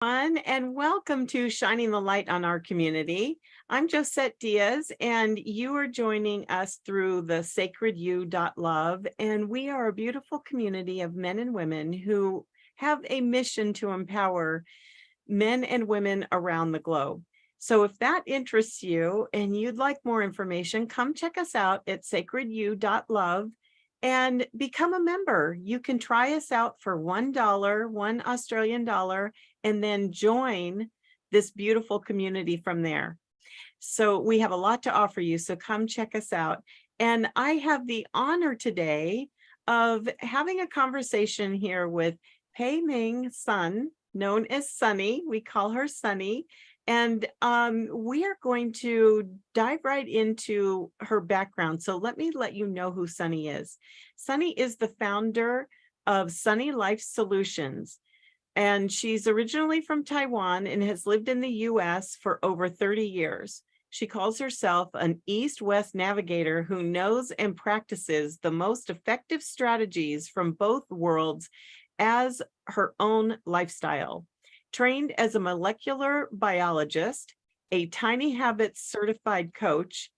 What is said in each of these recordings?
And welcome to Shining the Light on Our Community. I'm Josette Diaz, and you are joining us through the sacredyou.love. And we are a beautiful community of men and women who have a mission to empower men and women around the globe. So if that interests you and you'd like more information, come check us out at sacredyou.love and become a member. You can try us out for $1, one Australian dollar, and then join this beautiful community from there. So we have a lot to offer you, so come check us out. And I have the honor today of having a conversation here with Pei Ming Sun, known as Sunny. We call her Sunny. And we are going to dive right into her background. So let me let you know who Sunny is. Sunny is the founder of Sunny Life Solutions. And she's originally from Taiwan and has lived in the US for over 30 years. She calls herself an East-West navigator who knows and practices the most effective strategies from both worlds as her own lifestyle. Trained as a molecular biologist, a Tiny Habits certified coach,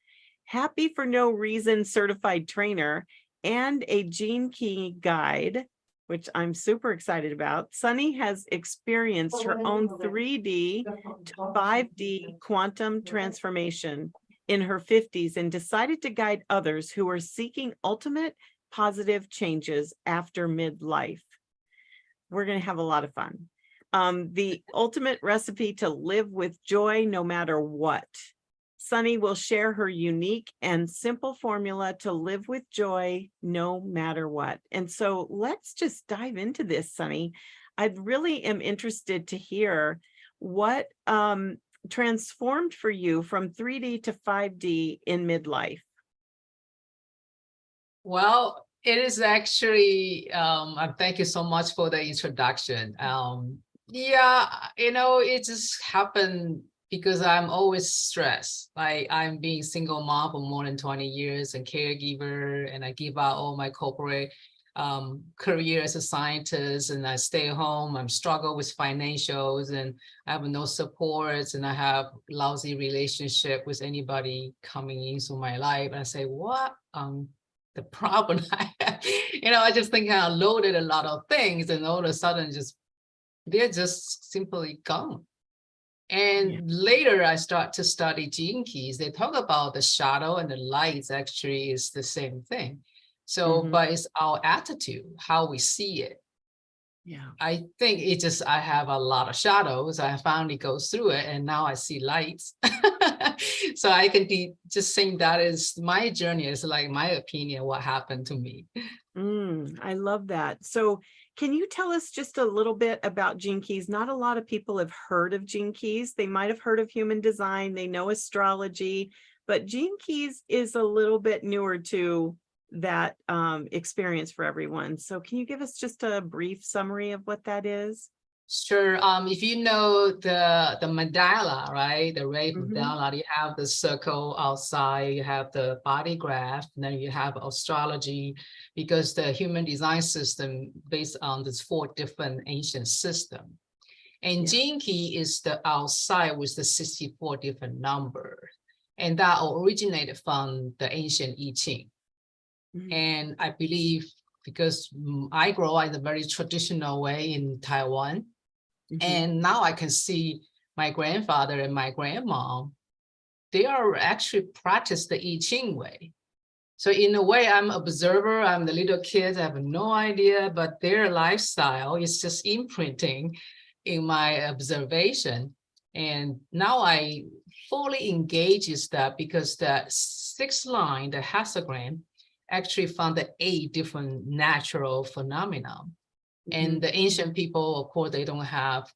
Happy for No Reason certified trainer, and a Gene Key guide, which I'm super excited about, Sunny has experienced her own 3D to 5D quantum transformation in her 50s and decided to guide others who are seeking ultimate positive changes after midlife. We're going to have a lot of fun. The ultimate recipe to live with joy no matter what. Sunny will share her unique and simple formula to live with joy no matter what. And so let's just dive into this, Sunny. I really am interested to hear what transformed for you from 3D to 5D in midlife. Well, it is actually, thank you so much for the introduction. It just happened because I'm always stressed. Like I'm being single mom for more than 20 years and caregiver, and I give out all my corporate career as a scientist, and I stay home. I'm struggle with financials, and I have no supports, and I have lousy relationship with anybody coming into my life. And I say, what? The problem I have, I just think I loaded a lot of things, and all of a sudden they're just simply gone. And later I start to study Gene Keys. They talk about the shadow and the lights actually is the same thing. So, but it's our attitude, how we see it. Yeah. I think I have a lot of shadows. I finally go through it and now I see lights. So I can just think that is my journey, is like my opinion, what happened to me. I love that. So can you tell us just a little bit about Gene Keys? Not a lot of people have heard of Gene Keys. They might have heard of human design. They know astrology, but Gene Keys is a little bit newer to that experience for everyone. So can you give us just a brief summary of what that is? Sure. If you know the mandala, right? The ray mandala, you have the circle outside, you have the body graph, and then you have astrology, because the human design system based on this 4 different ancient system. And Gene Key is the outside with the 64 different number. And that originated from the ancient I Ching. And I believe because I grow up in a very traditional way in Taiwan, and now I can see my grandfather and my grandmom, they are actually practice the I Ching way. So in a way, I'm an observer, I'm the little kid, I have no idea, but their lifestyle is just imprinting in my observation. And now I fully engage with that, because the 6th line, the hexagram, actually found the 8 different natural phenomena. And the ancient people, of course, they don't have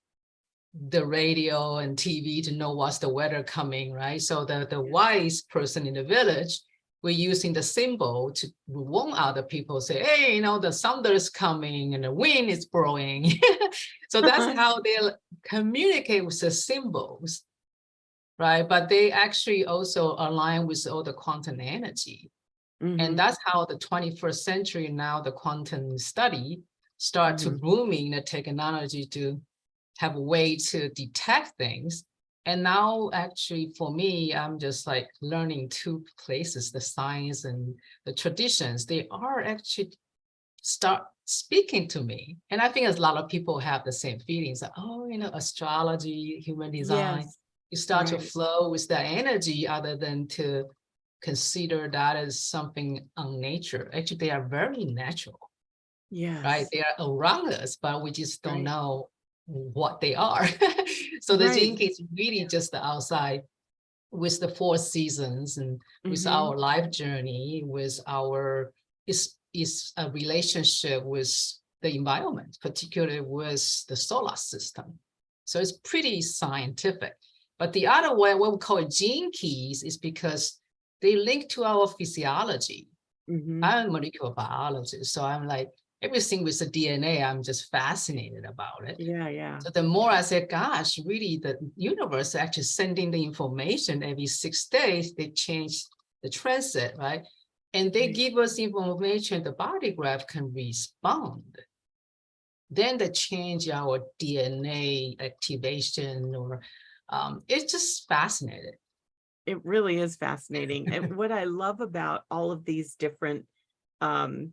the radio and TV to know what's the weather coming, right? So the wise person in the village, we're using the symbol to warn other people, say, hey, the thunder is coming and the wind is blowing. So that's how they communicate with the symbols, right? But they actually also align with all the quantum energy. And that's how the 21st century now, the quantum study start to booming the technology to have a way to detect things. And now actually for me, I'm just like learning two places, the science and the traditions, they are actually start speaking to me. And I think a lot of people have the same feelings. Like, oh, you know, astrology, human design, Yes, you start to right. flow with that energy other than to consider that as something unnatural. Actually, they are very natural, right? Yes, They are around us, but we just don't right, know what they are. So the right. gene key is really just the outside with the four seasons and with Mm-hmm. our life journey, with our is a relationship with the environment, particularly with the solar system. So it's pretty scientific. But the other way, what we call it gene keys, is because they link to our physiology. Mm-hmm. I'm a molecular biologist, so I'm like everything with the DNA, I'm just fascinated about it. Yeah, yeah. So the more I said, gosh, really the universe is actually sending the information every 6 days, they change the transit, right? And they Right. give us information, the body graph can respond. Then they change our DNA activation or it's just fascinating. It really is fascinating. And what I love about all of these different, um,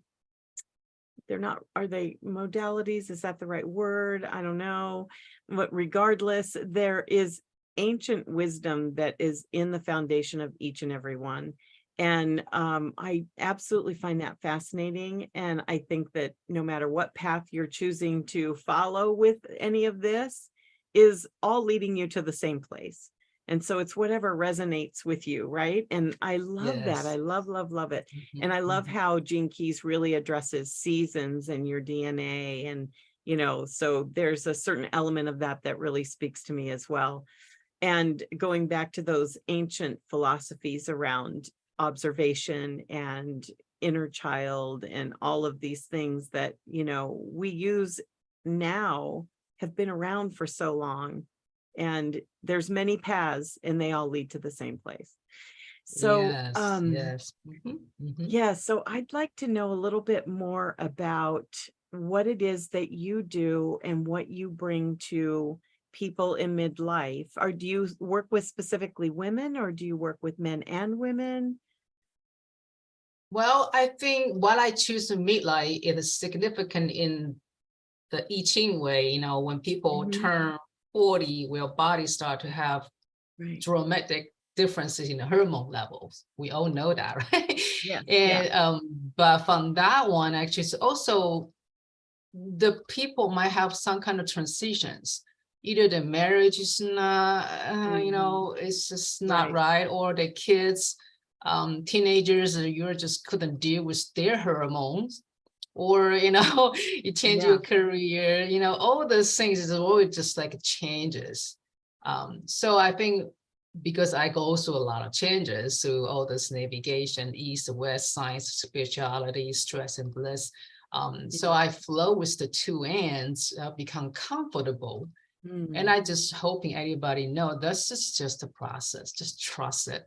they're not, are they modalities? Is that the right word? I don't know. But regardless, there is ancient wisdom that is in the foundation of each and every one. And I absolutely find that fascinating. And I think that no matter what path you're choosing to follow with any of this, is all leading you to the same place. And so it's whatever resonates with you, right? And I love that. I Yes. love it. Mhm, And I love mhm. how Gene Keys really addresses seasons and your DNA. And, you know, so there's a certain element of that that really speaks to me as well. And going back to those ancient philosophies around observation and inner child and all of these things that, you know, we use now have been around for so long. And there's many paths and they all lead to the same place. So, Yes, yes. Mhm, mhm. yeah, so I'd like to know a little bit more about what it is that you do and what you bring to people in midlife. Or do you work with specifically women or do you work with men and women? Well, I think what I choose to meet like is significant in the I Ching way, you know, when people Mhm. turn 40, where bodies start to have Right. dramatic differences in the hormone levels. We all know that, right? Yes. Yeah. And but from that one, actually, it's also the people might have some kind of transitions. Either the marriage is not, you Mhm. know, it's just not Right. right, or the kids, teenagers, you just couldn't deal with their hormones, or you know, you change Yeah. your career, you know, all those things is always just like changes. So I think because I go through a lot of changes through all this navigation, east, west, science, spirituality, stress and bliss. So Yeah. I flow with the two ends, become comfortable. And Mm. I just hoping everybody know this is just a process, just trust it.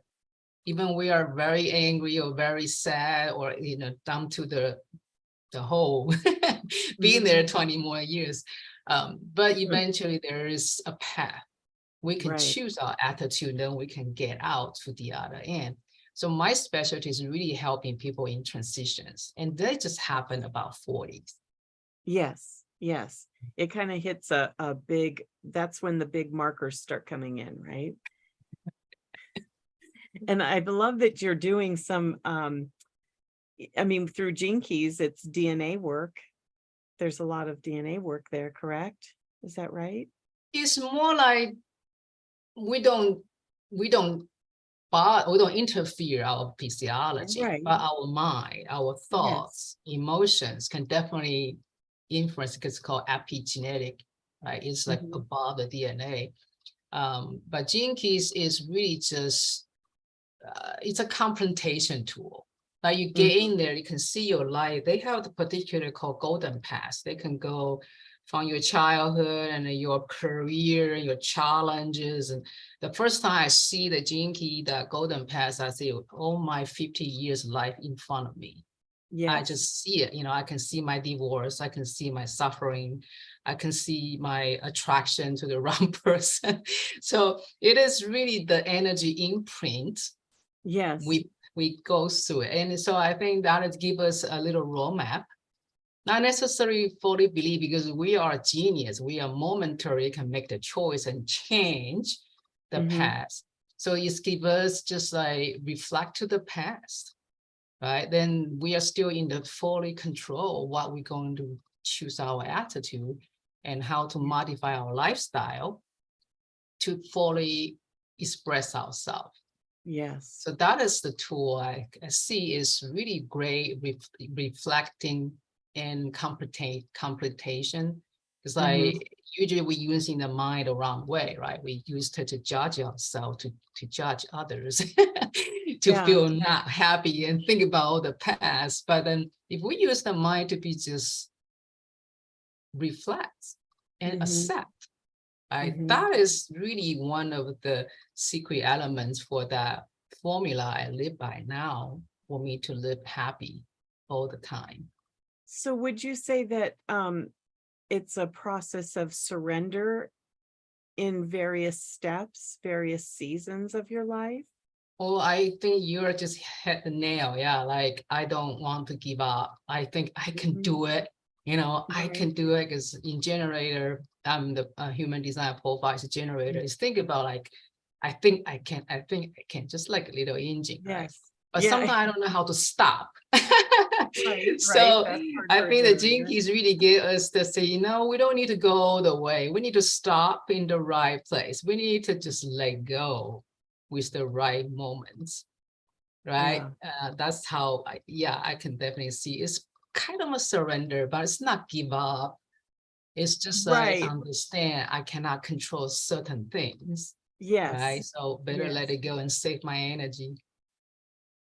Even we are very angry or very sad or, you know, down to the whole being Mhm. there 20 more years. But eventually there is a path. We can Right. choose our attitude, then we can get out to the other end. So my specialty is really helping people in transitions. And they just happen about 40s. Yes. Yes. It kind of hits a big, that's when the big markers start coming in, right? And I love that you're doing some I mean, through Gene Keys, it's DNA work. There's a lot of DNA work there, correct? Is that right? It's more like we don't we don't we don't interfere our physiology, Right. but our mind, our Yes. thoughts, emotions can definitely influence because it's called epigenetic, right? It's like Mhm. above the DNA. But gene keys is really just it's a confrontation tool. Like you get Mhm. in there, you can see your life. They have the particular called golden path. They can go from your childhood and your career, your challenges. And the first time I see the gene key, that golden path, I say, oh my 50 years life in front of me. I Yes. just see it, I can see my divorce, I can see my suffering, I can see my attraction to the wrong person. So it is really the energy imprint Yes. we go through it. And so I think that it gives us a little roadmap, not necessarily fully believe, because we are genius. We are momentary, can make the choice and change the past. So it gives us just like reflect to the past, right? Then we are still in the fully control what we're going to choose our attitude and how to modify our lifestyle to fully express ourselves. Yes. So that is the tool I see is really great reflecting and computation. It's like usually we using the mind the wrong way, right? We used to judge ourselves, to judge others, to Yeah. feel not happy and think about all the past. But then if we use the mind to be just reflect and accept, right? That is really one of the secret elements for that formula I live by now for me to live happy all the time. So would you say that it's a process of surrender in various steps, various seasons of your life? Oh, I think you're just hit the nail. Yeah, like I don't want to give up. I think I can do it. I can do it because in generator, I'm the human design profile is a generator. Is think about like, I think I can, just like a little engine, right? Yes. But Yeah. sometimes I don't know how to stop. Right. So That's hard I for a think the generator. Gene Keys really give us to say, we don't need to go all the way. We need to stop in the right place. We need to just let go with the right moments, right? That's how I can definitely see it's kind of a surrender, but it's not give up. It's just like Right. understand I cannot control certain things, right? Yes. So better let Yes. it go and save my energy.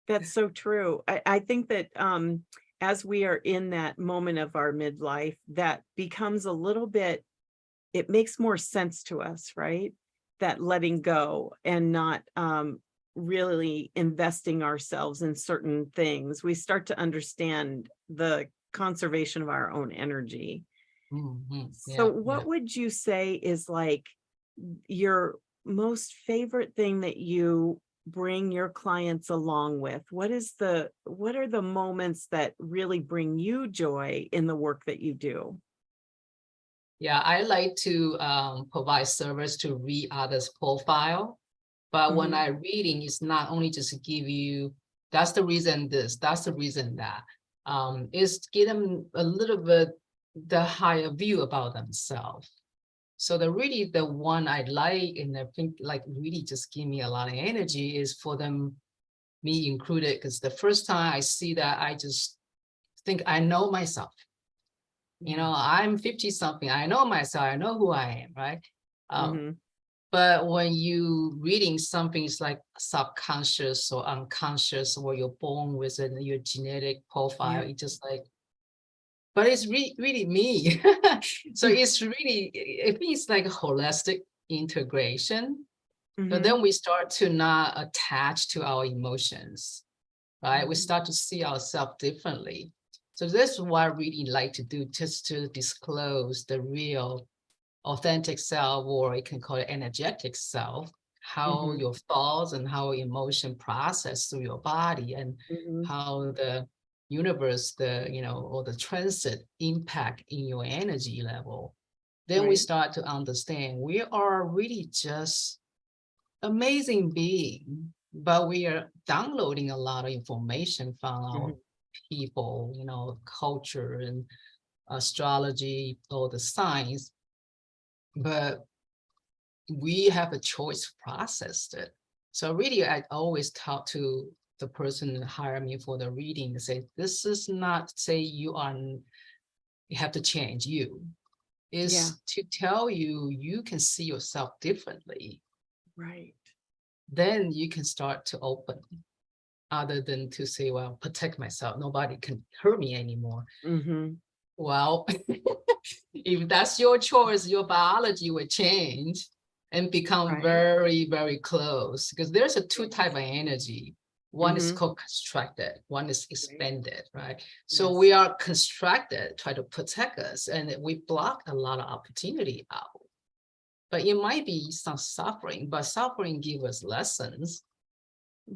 That's so true. I think that as we are in that moment of our midlife, that becomes a little bit, it makes more sense to us, right? That letting go and not really investing ourselves in certain things. We start to understand the conservation of our own energy. So Yeah, what would you say is like your most favorite thing that you bring your clients along with? What are the moments that really bring you joy in the work that you do? yeah. I like to provide service to read others' profile. But when I reading, it's not only just to give you, that's the reason this, that's the reason that. Is to give them a little bit the higher view about themselves. So the one I like, and I think like really just give me a lot of energy is for them, me included, because the first time I see that, I just think I know myself. I'm 50 something. I know myself. I know who I am, right? But when you reading something, it's like subconscious or unconscious, or you're born with your genetic profile, Yeah. it's just like, but it's really me. So it's really, it means like a holistic integration. So then we start to not attach to our emotions, right? We start to see ourselves differently. So this is what I really like to do, just to disclose the real authentic self, or you can call it energetic self, how your thoughts and how emotion process through your body, and how the universe, or the transit impact in your energy level. Then we Right. start to understand we are really just amazing being, but we are downloading a lot of information from our people, culture and astrology, all the science, but we have a choice to process it. So really, I always talk to the person that hire me for the reading and say, this is not say you have to change you. Yeah. Is to tell you can see yourself differently. Right. Then you can start to open, other than to say, well, protect myself. Nobody can hurt me anymore. Well, if that's your choice, your biology will change and become Right. very, very close, because there's a two type of energy. One is Mhm. called constricted, one is expanded, right? So Yes. we are constricted, try to protect us, and we block a lot of opportunity out. But it might be some suffering, but suffering give us lessons,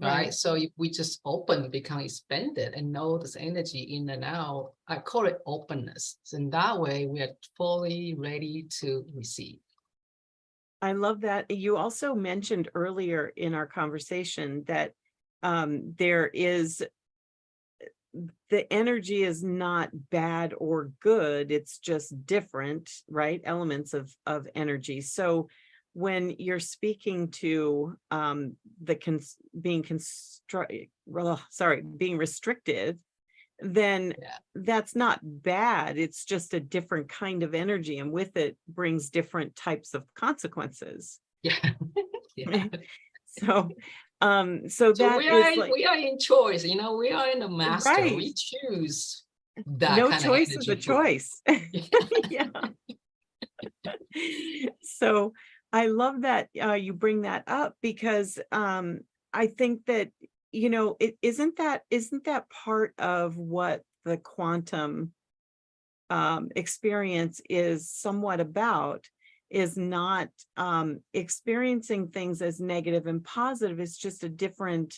right? Right. So if we just open, become expanded and know this energy in and out, I call it openness. So in that way, we are fully ready to receive. I love that. You also mentioned earlier in our conversation that there is the energy is not bad or good, it's just different, right? Elements of energy. So when you're speaking to being restricted, then Yeah. that's not bad. It's just a different kind of energy, and with it brings different types of consequences. Yeah. Yeah. So so So that is like we are in choice, we are in the master. right. We choose that No kind of choice is a energy flow. choice. Yeah. So I love that you bring that up because I think that isn't that part of what the quantum experience is somewhat about, is not experiencing things as negative and positive. It's just a different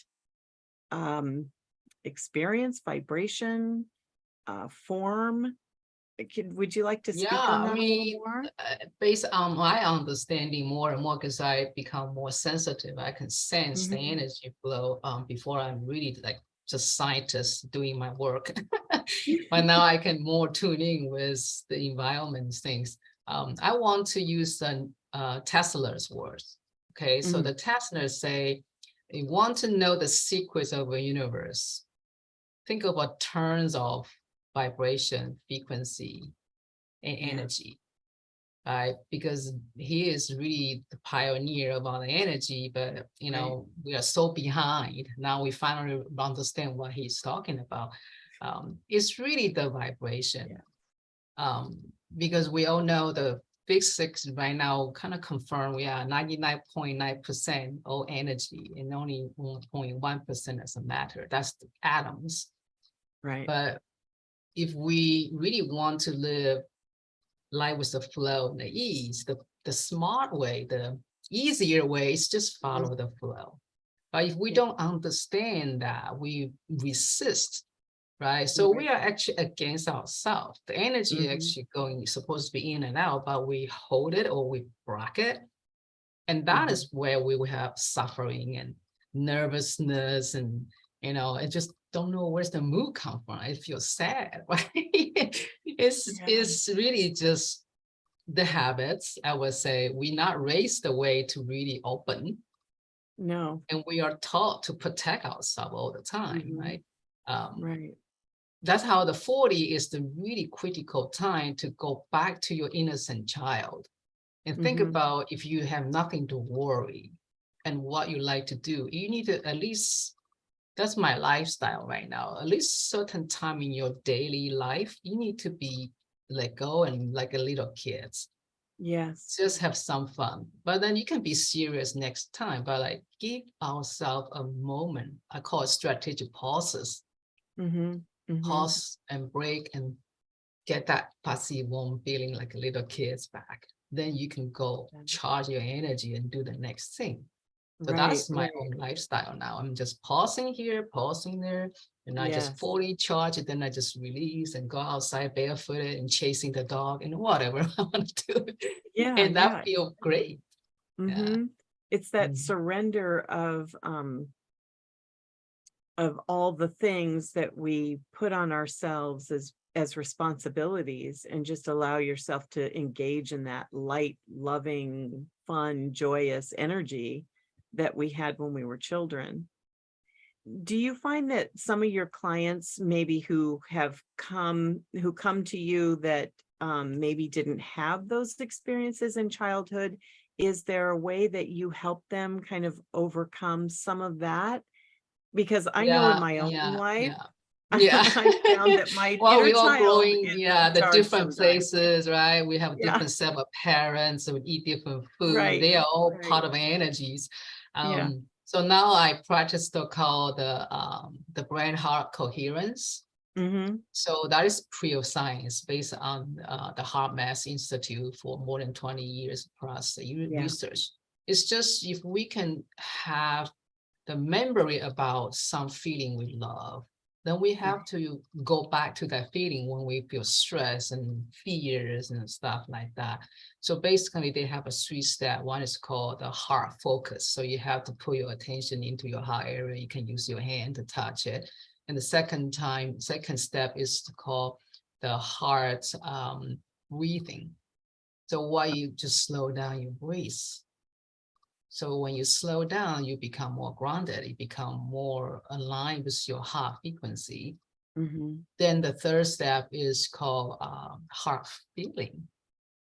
um, experience, vibration, form. Would you like to Yeah, speak on I that a little mean, more? based on my understanding more and more, because I become more sensitive, I can sense the Mhm. energy flow before I'm really like just scientist doing my work. But now I can more tune in with the environment things. I want to use Tesla's words. Okay, so Mhm. the Teslas say, you want to know the secrets of a universe. Think about terms of vibration, frequency, and Yeah. energy, right? Because he is really the pioneer about the energy, but Right. we are so behind. Now we finally understand what he's talking about. It's really the vibration, Yeah. um, because we all know the physics right now kind of confirm we are 99.9% all energy and only 1.1% as a matter. That's the atoms. Right. But if we really want to live life with the flow, the ease, the smart way, the easier way is just Mhm. follow the flow. But if we Yeah. don't understand that, we resist, right? So Right. we are actually against ourselves. The energy Mhm. actually going supposed to be in and out, but we hold it or we block it. And that Mhm. is where we will have suffering and nervousness and I just don't know where's the mood come from. I feel sad, right? Yeah. It's really just the habits. I would say we not raised the way to really open, No. and we are taught to protect ourselves all the time, Mhm. right? Um, Right. that's how the 40 is the really critical time to go back to your innocent child and think Mhm. about if you have nothing to worry and what you like to do. You need to at least, that's my lifestyle right now, at least certain time in your daily life, you need to be let go and like a little kids. Yes. Just have some fun, but then you can be serious next time. But like give ourselves a moment. I call it strategic pauses. Mhm. Mhm. Pause and break and get that fuzzy warm feeling like a little kid's back. Then you can go charge your energy and do the next thing. So Right. that's my Right. own lifestyle now. I'm just pausing here, pausing there, and I just Yes. fully charge it. Then I just release and go outside barefooted and chasing the dog and whatever I want to do. Yeah. And that Yeah. feels great. Yeah. Mhm. It's that Mhm. surrender of all the things that we put on ourselves as responsibilities, and just allow yourself to engage in that light, loving, fun, joyous energy that we had when we were children. Do you find that some of your clients maybe who come to you that maybe didn't have those experiences in childhood, is there a way that you help them kind of overcome some of that? Because I know in Yeah, my own yeah, life, yeah. Yeah. I found that my Well, inner we all child growing, is yeah, in the charge different sometimes. places, right? We have Yeah, different set of parents, so we eat different food. right, They are all right. part of energies. Yeah. So now I practice the brain heart coherence. Mm-hmm. So that is pure science based on the HeartMath Institute for more than 20 years plus research. It's just if we can have the memory about some feeling we love, then we have to go back to that feeling when we feel stress and fears and stuff like that. So basically they have a 3-step. One is called the heart focus. So you have to put your attention into your heart area. You can use your hand to touch it. And the second step is called the heart breathing. So why you just slow down your breath. So when you slow down, you become more grounded, you become more aligned with your heart frequency. Mm-hmm. Then the third step is called heart feeling.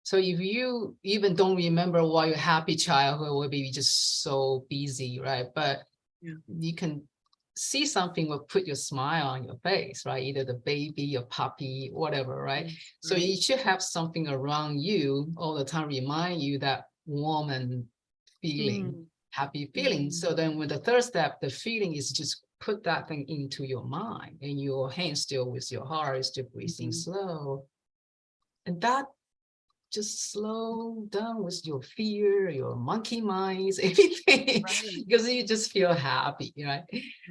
So if you even don't remember why your happy childhood, will be just so busy, right? But you can see something will put your smile on your face, right? Either the baby, your puppy, whatever, right? So you should have something around you all the time, remind you that warm and feeling, happy feeling. So then with the third step, the feeling is just put that thing into your mind, and your hand still with your heart is still breathing slow. And that just slow down with your fear, your monkey minds, everything, because you just feel happy, right?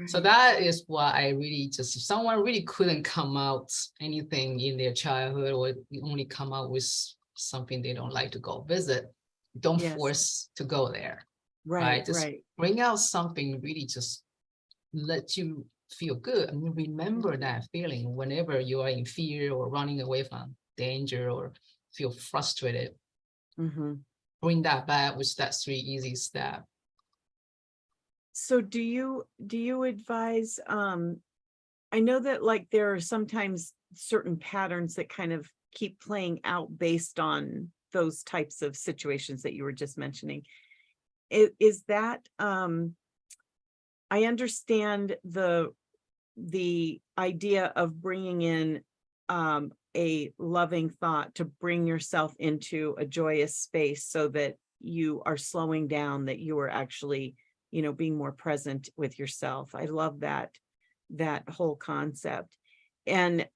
So that is why I really just, if someone really couldn't come out anything in their childhood, or only come out with something they don't like to go visit, don't force to go there, right? Just bring out something really just let you feel good. And remember that feeling whenever you are in fear or running away from danger or feel frustrated. Bring that back with that 3 easy steps. So do you advise, I know that like there are sometimes certain patterns that kind of keep playing out based on those types of situations that you were just mentioning. Is that, I understand the idea of bringing in a loving thought to bring yourself into a joyous space so that you are slowing down, that you are actually, being more present with yourself. I love that whole concept. And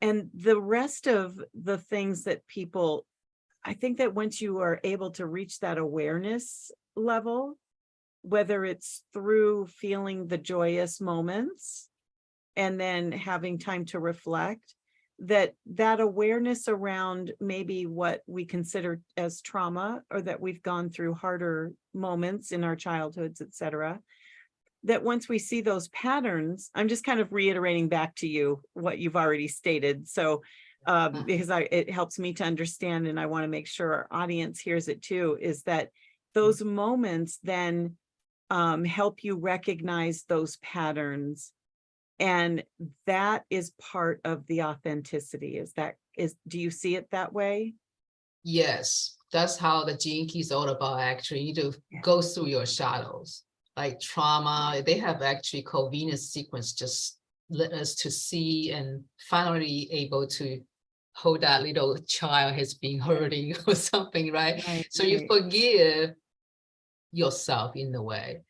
the rest of the things that people, I think that once you are able to reach that awareness level, whether it's through feeling the joyous moments and then having time to reflect, that awareness around maybe what we consider as trauma, or that we've gone through harder moments in our childhoods, etc., that once we see those patterns, I'm just kind of reiterating back to you what you've already stated. So because it helps me to understand, and I want to make sure our audience hears it too, is that those moments then help you recognize those patterns. And that is part of the authenticity. Do you see it that way? Yes, that's how the Gene Key is all about. Actually, you need to go through your shadows, like trauma. They have actually called Venus sequence, just let us to see and finally able to hold that little child has been hurting or something, right? So you forgive yourself in a way.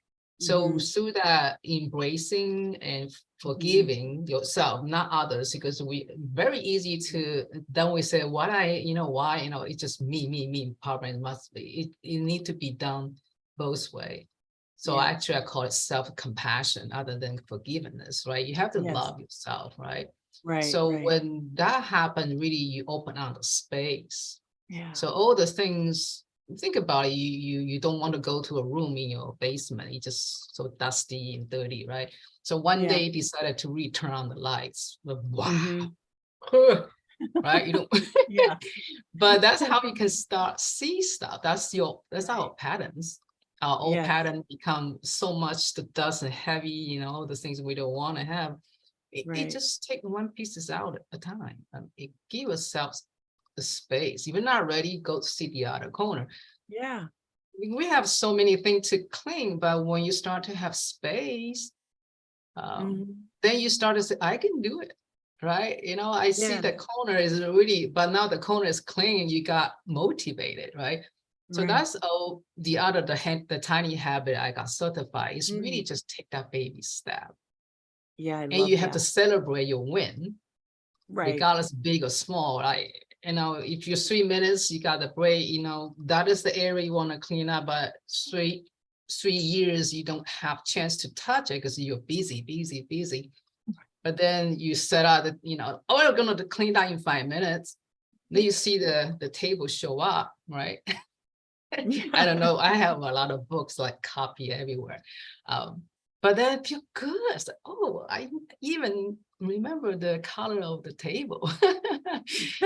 So through that embracing and forgiving yourself, not others, because we very easy to, then we say, why, it's just me, problem must be, it need to be done both way. So actually I call it self-compassion other than forgiveness, right? You have to love yourself, right? So when that happened, really you open out the space. So all the things, think about it, you don't want to go to a room in your basement, it's just so dusty and dirty, right? So one day decided to really turn on the lights. Wow. Right? You don't but that's how you can start see stuff. That's our patterns. Our old pattern become so much the dust and heavy, the things we don't want to have. It just take one pieces out at a time. It give yourself the space. If you're not ready, go to see the other corner. We have so many things to clean, but when you start to have space, then you start to say, I can do it, right? I see the corner is really, but now the corner is clean, you got motivated, right? So Right. that's the tiny habit I got certified. It's really Mm. just take that baby step. Yeah, I And love you have to that. celebrate your win, Right. regardless big or small. Like, if you're 3 minutes, you got the break, that is the area you want to clean up, but 3 years, you don't have chance to touch it because you're busy, busy, busy. But then you set out that, oh, we're going to clean that in 5 minutes. Then you see the table show up, right? I don't know. I have a lot of books like copy everywhere. But then I feel good. It's like, oh, I even remember the color of the table.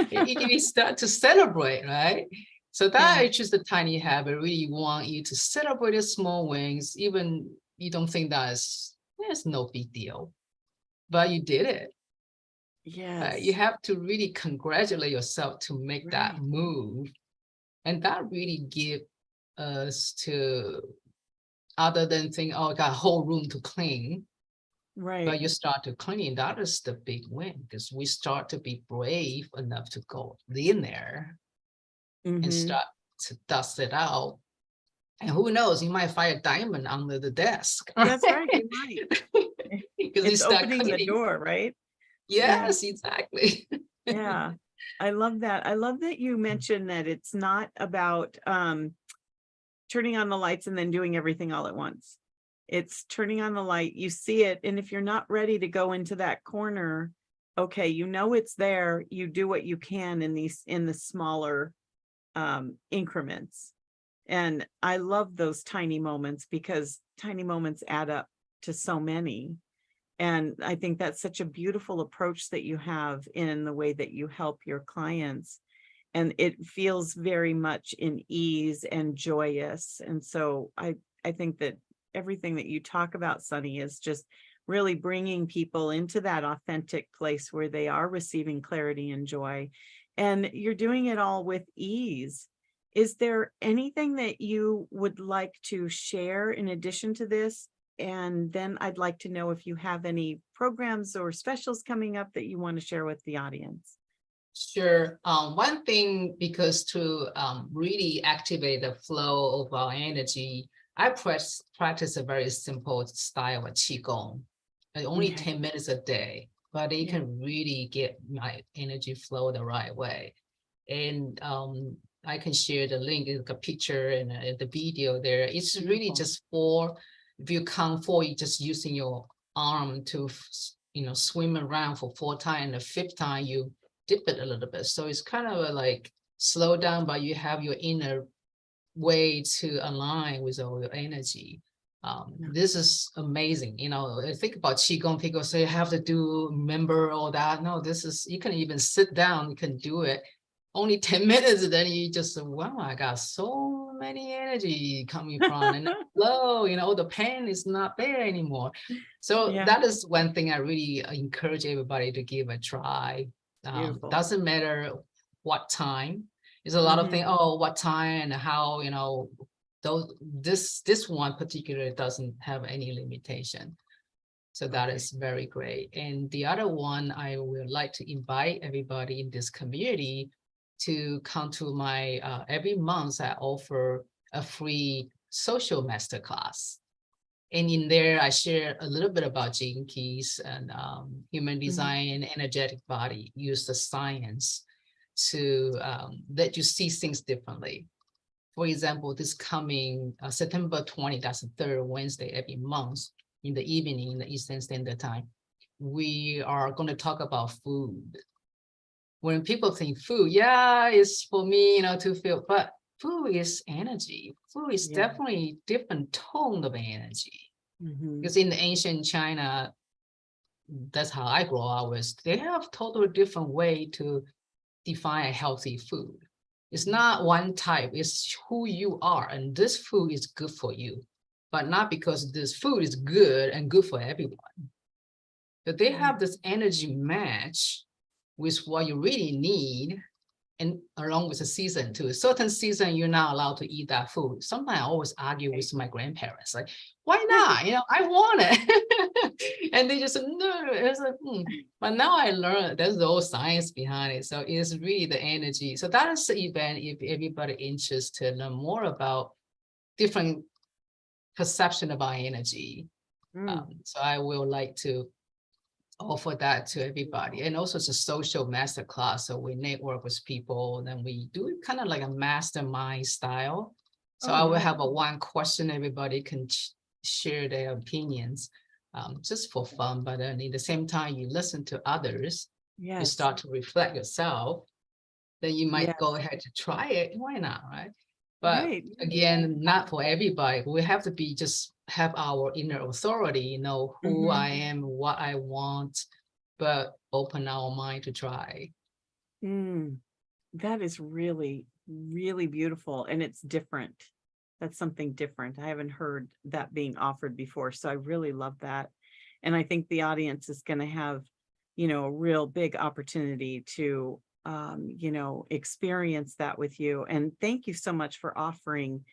You start to celebrate, right? So that Yeah. is just a tiny habit. Really want you to celebrate the small wins, even you don't think that's no big deal, but you did it. You Yes. have to really congratulate yourself to make that Right. move. And that really give us to, other than think, oh, I got a whole room to clean, Right. but you start to clean. That is the big win because we start to be brave enough to go in there and Mm-hmm. start to dust it out. And who knows, you might find a diamond under the desk, That's right. right? You might. Because you It's start opening the cleaning. door, right? Yeah. Yes, exactly. Yeah. I love that. I love that you mentioned that it's not about turning on the lights and then doing everything all at once. It's turning on the light, you see it, and if you're not ready to go into that corner, okay, you know it's there, you do what you can in the smaller increments. And I love those tiny moments because tiny moments add up to so many. And I think that's such a beautiful approach that you have in the way that you help your clients. And it feels very much in ease and joyous. And so I think that everything that you talk about, Sunny, is just really bringing people into that authentic place where they are receiving clarity and joy. And you're doing it all with ease. Is there anything that you would like to share in addition to this? And then I'd like to know if you have any programs or specials coming up that you want to share with the audience. Sure. One thing, because to really activate the flow of our energy, I practice a very simple style of Qigong, only Okay. 10 minutes a day, but it Yeah. can really get my energy flow the right way. And I can share the link, the picture and the video there. It's really Beautiful. just if you count four, you just using your arm to, swim around for 4 times, and the fifth time you dip it a little bit. So it's kind of like slow down, but you have your inner way to align with all your energy. Yeah. This is amazing. I think about Qigong, people say you have to remember all that. No, you can even sit down, you can do it. Only 10 minutes, and then you just, wow, I got so many energy coming from and flow, the pain is not there anymore. So Yeah. that is one thing I really encourage everybody to give a try. Beautiful. Doesn't matter what time. There's a lot of things. Mhm. Oh, what time and how, this one particular doesn't have any limitation. So that Okay. is very great. And the other one, I would like to invite everybody in this community to come to my, every month I offer a free social masterclass. And in there, I share a little bit about Gene Keys and human Mhm. design and energetic body, use the science to let you see things differently. For example, this coming September 20, that's the third Wednesday every month in the evening in the Eastern Standard Time, we are going to talk about food. When people think food, yeah, it's for me, to feel, but food is energy. Food is Yeah. definitely different tone of energy. Mhm. Because in the ancient China, that's how I grew up with, they have totally different way to define a healthy food. It's not one type, it's who you are. And this food is good for you, but not because this food is good and good for everyone. But they Yeah. have this energy match with what you really need. and along with the season too. Certain season you're not allowed to eat that food. Sometimes I always argue with my grandparents, like, why not? I want it. And they just said, no. It's like, But now I learned there's no science behind it. So it's really the energy. So that is the event if everybody interested to learn more about different perception about energy. So I will like to offer that to everybody. And also it's a social master class. So we network with people, and then we do it kind of like a mastermind style. So I will have a one question, everybody can share their opinions, just for fun. But then at the same time, you listen to others, you start to reflect yourself, then you might go ahead to try it. Why not, right? But again, not for everybody. We have to be just have our inner authority, know who I am, what I want, but open our mind to try. That is really, really beautiful. And it's different. That's something different. I haven't heard that being offered before. So I really love that. And I think the audience is going to have, a real big opportunity to, experience that with you. And thank you so much for offering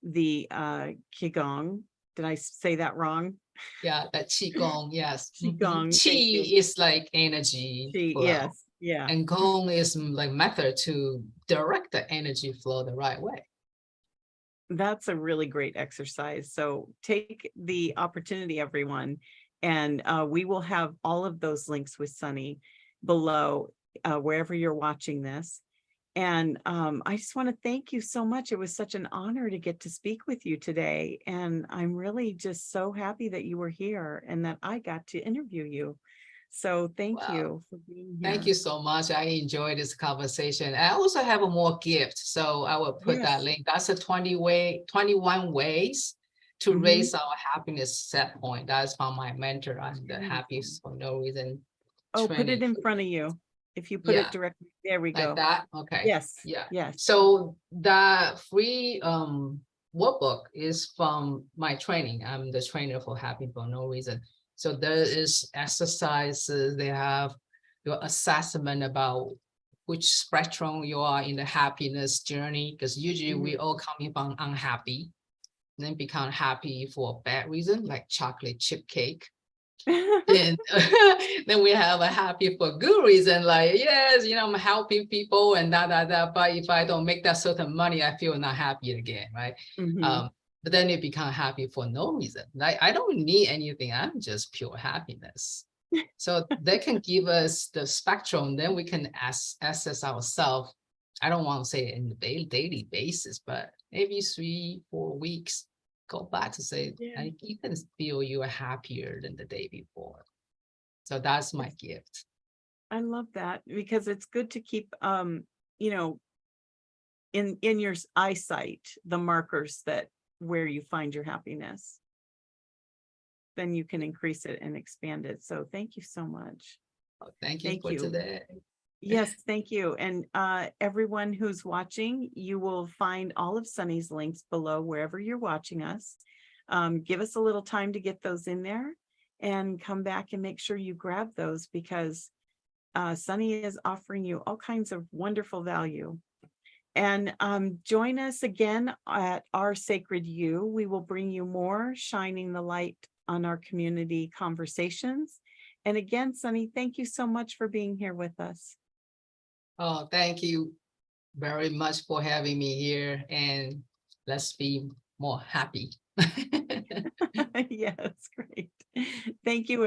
the Qigong. Did I say that wrong? Yeah, that Qigong, yes. Qigong. Qi is like energy. Yes. Yeah. And Gong is like method to direct the energy flow the right way. That's a really great exercise. So take the opportunity, everyone, and we will have all of those links with Sunny below wherever you're watching this. And I just want to thank you so much. It was such an honor to get to speak with you today. And I'm really just so happy that you were here and that I got to interview you. So thank you for being here. Thank you so much. I enjoyed this conversation. I also have a more gift. So I will put that link. That's a 21 ways to raise our happiness set point. That's from my mentor on the Happy for No Reason. Oh, put it in front of you. If you put it directly, there we go. Like that? Okay. Yes. Yeah. Yes. So the free workbook is from my training. I'm the trainer for Happy for No Reason. So there is exercises, they have your assessment about which spectrum you are in the happiness journey, because usually we all coming from unhappy, and then become happy for a bad reason, like chocolate chip cake. And then we have a happy for good reason, like, yes, I'm helping people and but if I don't make that certain money, I feel not happy again, right? But then you become happy for no reason. Like, I don't need anything. I'm just pure happiness. So they can give us the spectrum. Then we can assess ourselves. I don't want to say in the daily basis, but maybe 3-4 weeks, go back to say, you can feel you are happier than the day before. So that's my gift. I love that, because it's good to keep, in your eyesight, the markers that where you find your happiness, then you can increase it and expand it. So thank you so much. Oh, thank you for today. Yes, thank you. And everyone who's watching, you will find all of Sunny's links below wherever you're watching us. Give us a little time to get those in there and come back and make sure you grab those, because Sunny is offering you all kinds of wonderful value. And join us again at Our Sacred You. We will bring you more shining the light on our community conversations. And again, Sunny, thank you so much for being here with us. Oh, thank you very much for having me here. And let's be more happy. Yes, great. Thank you.